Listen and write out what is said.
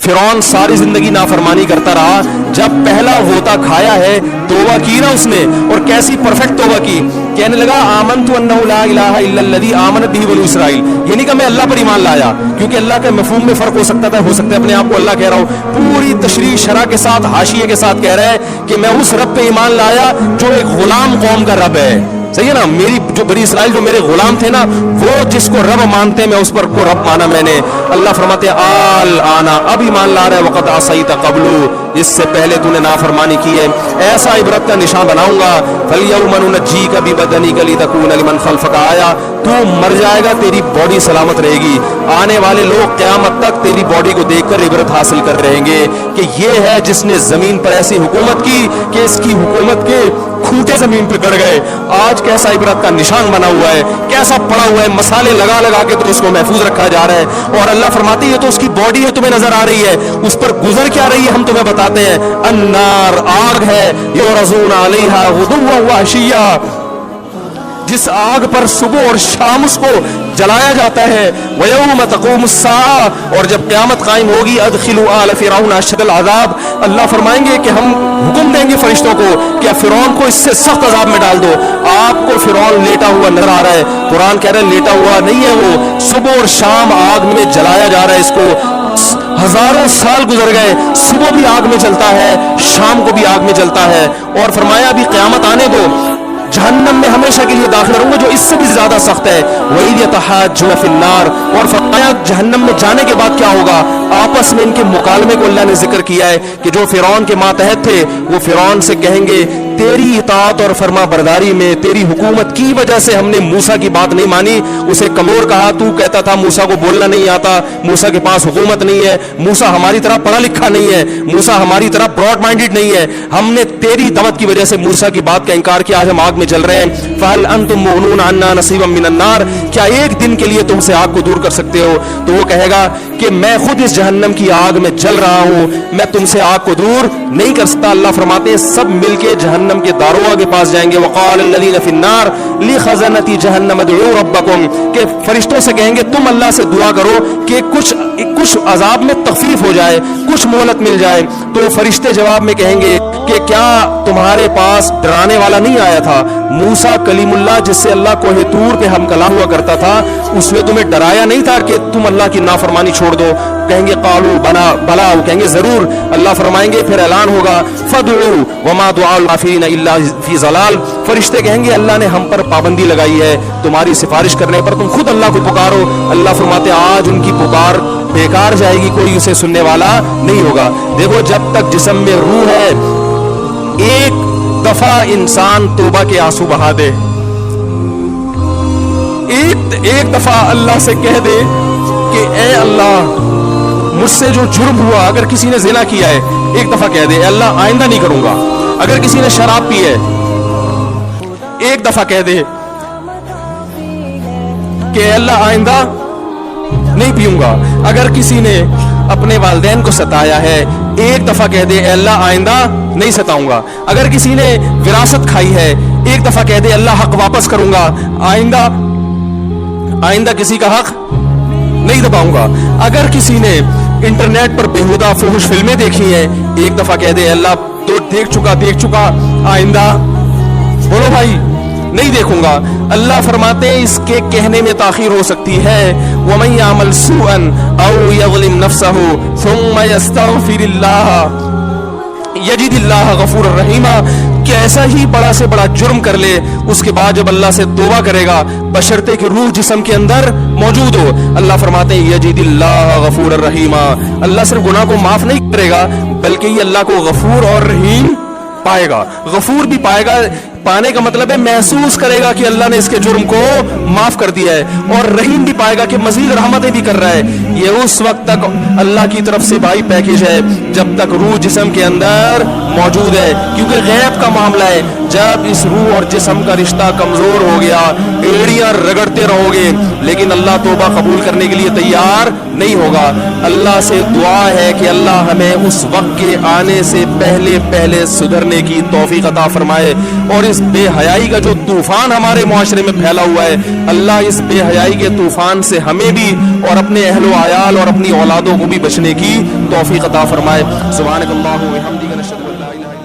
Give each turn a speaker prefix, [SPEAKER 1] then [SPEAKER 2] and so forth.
[SPEAKER 1] फिरौन सारी जिंदगी नाफरमानी करता रहा, जब पहला होता खाया है तौबा की ना उसने, और कैसी परफेक्ट तौबा की, कहने लगा आमनतु अन्नहु ला इलाहा इल्लल्लज़ी आमनत बिही बनु इसराइल। ये नहीं कि मैं अल्लाह पर ईमान लाया, क्योंकि अल्लाह के मफहूम में फर्क हो सकता है अपने आप को अल्लाह कह रहा हूँ, पूरी तशरीह शरह के साथ हाशिये के साथ कह रहा है कि मैं उस रब पे ईमान लाया जो एक गुलाम कौम का रब है। सही है ना, मेरी जो बनी इसराइल जो मेरे गुलाम थे ना, वो जिसको रब मानते मैं उस पर को रब माना मैंने। अल्लाह फरमाते आल आना, अब ईमान ला रहा है, वक़द असैता क़ब्लु, इससे पहले तूने नाफरमानी की है, ऐसा इबरत का निशान बनाऊंगा। फल्यौम नुनज्जीका बिबदनिका लितकूना लिमन खल्फका आया, तू मर जाएगा तेरी बॉडी सलामत रहेगी, आने वाले लोग क़यामत तक तेरी बॉडी को देखकर इबरत हासिल कर रहेंगे कि ये है जिसने जमीन पर ऐसी हुकूमत की कि इसकी हुकूमत के खूंटे जमीन पर गड़ गए। आज कैसा इबरत का निशान बना हुआ है, कैसा पड़ा हुआ है, मसाले लगा लगा के तो उसको महफूज रखा जा रहा है। और अल्लाह फरमाती है तो उसकी बॉडी है तुम्हें नजर आ रही है, उस पर गुजर क्या रही है हम तुम्हें बताते हैं। अन्नार, आग है, युरज़ूना अलैहा गुदुव्वन व अशिय्या, जिस आग पर सुबह और शाम उसको जलाया जाता है। वयौम तक़ूमुस्साआ, और जब क़यामत कायम होगी, अदखिलू आल फ़िरऔन अशद्दल अज़ाब, अल्लाह फरमाएंगे कि हम हुक्म देंगे फरिश्तों को कि फ़िरौन को इससे सख्त अज़ाब में डाल दो। आपको फ़िरौन लेटा हुआ नजर आ रहा है, कुरान कह रहा है लेटा हुआ नहीं है वो, सुबह और शाम आग में जलाया जा रहा है इसको। हजारों साल गुजर गए, सुबह भी आग में जलता है, शाम को भी आग में जलता है। और फरमाया अभी क़यामत आने दो, जहन्नम में हमेशा के लिए दाखिल रहूंगा जो इससे भी ज्यादा सख्त है। वही यतहाज्जुन फिन्नार, और फरमाया जहन्नम में जाने के बाद क्या होगा, आपस में इनके मुकालमे को अल्लाह ने जिक्र किया है कि जो फिरौन के मातहत थे वो फिरौन से कहेंगे तेरी इताअत और फरमा बरदारी में, तेरी हुकूमत की वजह से हमने मूसा की बात नहीं मानी। उसे कमजोर कहा, तू कहता था मूसा को बोलना नहीं आता, मूसा के पास हुकूमत नहीं है, मूसा हमारी तरह पढ़ा लिखा नहीं है, मूसा हमारी तरह ब्रॉड माइंडेड नहीं है, हमने तेरी दावत की वजह से मूसा की बात का इनकार किया, आज हम आग में जल रहे हैं। फहल अंतुम मुगनून अन्ना नसीबम मिनन नार, क्या एक दिन के लिए तुमसे आग को दूर कर सकते हो? तो वो कहेगा कि मैं खुद इस जहन्नम की आग में जल रहा हूं, मैं तुमसे आग को दूर नहीं कर सकता। अल्लाह फरमाते हैं सब मिलके जहन्नम के दारोगा के पास जाएंगे। वक़ाल लल्लज़ीना फ़िन्नार लिख़ज़नती जहन्नम उदऊ रब्बकुम, के फरिश्तों से कहेंगे तुम अल्लाह से दुआ करो कि कुछ अजाब में तखफीफ हो जाए, कुछ मोहलत मिल जाए। तो फरिश्ते जवाब में कहेंगे कि क्या तुम्हारे पास डराने वाला नहीं आया था, मूसा कलीमुल्लाह जिससे अल्लाह कोहे तूर पे हम कलाम हुआ करता था, उसने तुम्हें डराया नहीं था कि तुम अल्लाह की नाफरमानी छोड़ दो? कहेंगे कालू बना भला, वो कहेंगे जरूर। अल्लाह फरमाएंगे फिर ऐलान होगा फदउ वमा दुआउल काफिरीन इल्ला फी ज़लाल, फरिश्ते कहेंगे अल्लाह ने हम पर पाबंदी लगाई है, तुम्हारी सिफारिश करने पर तुम खुद अल्लाह को पुकारो। अल्लाह फरमाते आज उनकी पुकार बेकार जाएगी, कोई उसे सुनने वाला नहीं होगा। देखो जब तक जिस्म में रूह है, एक दफा इंसान तौबा के आंसू बहा दे, एक दफा अल्लाह से कह दे कि ए अल्लाह मुझसे जो जुर्म हुआ, अगर किसी ने ज़िना किया है एक दफा कह दे अल्लाह आइंदा नहीं करूंगा। अगर किसी ने शराब पी है एक दफा कह दे कि अल्लाह आइंदा नहीं पीऊंगा। अगर किसी ने अपने वालिदैन को सताया है एक दफा कह दे अल्लाह आइंदा नहीं सताऊंगा। अगर किसी ने विरासत खाई है एक दफा कह दे अल्लाह हक वापस करूंगा, आइंदा किसी का हक नहीं दबाऊंगा। अगर किसी ने इंटरनेट पर बेहुदा फुहुश फिल्में देखी हैं एक दफा कह दे अल्लाह तो देख चुका, आइंदा बोलो भाई नहीं देखूंगा। अल्लाह फरमाते हैं इसके कहने में ताखीर हो सकती है। वमन यामल सूअन औ यज़लिम नफ्सहु सुम्मा यस्तगफिरिल्लाह यजिदिल्लाह गफूर रहीमा, कैसा ही बड़ा से बड़ा जुर्म कर ले उसके बाद जब अल्लाह से तौबा करेगा बशर्ते कि रूह जिस्म के अंदर मौजूद हो, अल्लाह फरमाते हैं यजिदिल्लाह गफूर रहीमा, अल्लाह सिर्फ गुनाह को माफ नहीं करेगा बल्कि ये अल्लाह को गफूर और रहीम पाएगा। गफूर भी पाएगा, पाने का मतलब है महसूस करेगा कि अल्लाह ने इसके जुर्म को माफ कर दिया है, और रहीम भी पाएगा कि मजीद रहमतें भी कर रहा है। ये उस वक्त तक अल्लाह की तरफ से भाई पैकेज है जब तक रूह जिस्म के अंदर मौजूद है, क्योंकि गैब का मामला है। जब इस रूह और जिस्म का रिश्ता कमजोर हो गया एड़ियां रगड़ते रहोगे लेकिन अल्लाह तौबा कबूल करने के लिए तैयार नहीं होगा। अल्लाह से दुआ है कि अल्लाह हमें उस वक्त के आने से पहले पहले सुधरने की तौफीक अता फरमाए और اس بے حیائی کا جو طوفان ہمارے معاشرے میں پھیلا ہوا ہے، اللہ اس بے حیائی کے طوفان سے ہمیں بھی اور اپنے اہل و عیال اور اپنی اولادوں کو بھی بچنے کی توفیق عطا فرمائے۔ سبحانک اللہم و بحمدک، نشہد ان لا الہ الا انت